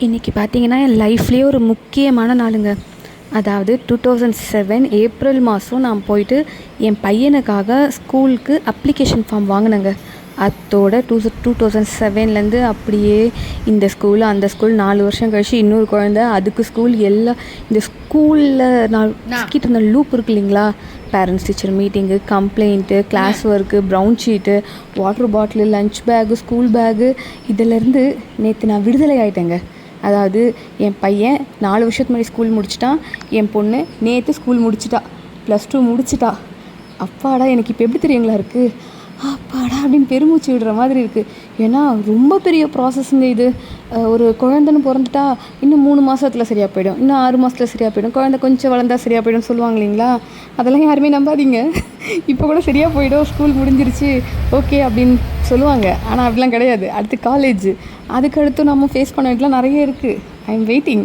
இன்றைக்கி பார்த்தீங்கன்னா என் லைஃப்லேயே ஒரு முக்கியமான நாளுங்க. அதாவது 2007 ஏப்ரல் மாதம் நான் போயிட்டு என் பையனுக்காக ஸ்கூலுக்கு அப்ளிகேஷன் ஃபார்ம் வாங்கினேங்க. அத்தோட 2007லேருந்து அப்படியே இந்த ஸ்கூல் அந்த ஸ்கூல் 4 வருஷம் கழிச்சு இன்னொரு குழந்த அதுக்கு ஸ்கூல் எல்லாம் இந்த ஸ்கூலில் நான் கிட்ட இருந்த லூப் இருக்கு இல்லைங்களா, parents teacher meeting, complaint, class work, brown sheet, water bottle, lunch bag, school bag, இதிலேருந்து நேற்று நான் விடுதலை ஆகிட்டேங்க. அதாவது என் பையன் 4 வருஷத்துக்கு முன்னாடி ஸ்கூல் முடிச்சிட்டான், என் பொண்ணு நேற்று ஸ்கூல் முடிச்சிட்டா, +2 முடிச்சிட்டா. அப்பாடா எனக்கு இப்போ எப்படி தெரியுங்களா இருக்குது, அப்பாடா அப்படின்னு பெருமூச்சு விடுற மாதிரி இருக்குது. ஏன்னா ரொம்ப பெரிய ப்ராசஸ்ங்க இது. ஒரு குழந்தைன்னு பிறந்துட்டா இன்னும் 3 மாதத்தில் சரியாக போயிடும், இன்னும் 6 மாதத்தில் சரியாக போயிடும், குழந்தை கொஞ்சம் வளர்ந்தா சரியாக போயிடும் சொல்லுவாங்க இல்லைங்களா. அதெல்லாம் யாருமே நம்பாதீங்க. இப்போ கூட சரியாக போயிடும், ஸ்கூல் முடிஞ்சிருச்சு ஓகே அப்படின்னு சொல்லுவாங்க. ஆனால் அப்படிலாம் கிடையாது. அடுத்து காலேஜ், அதுக்கடுத்து நம்ம ஃபேஸ் பண்ண வேண்டியதுலாம் நிறைய இருக்குது. I am waiting.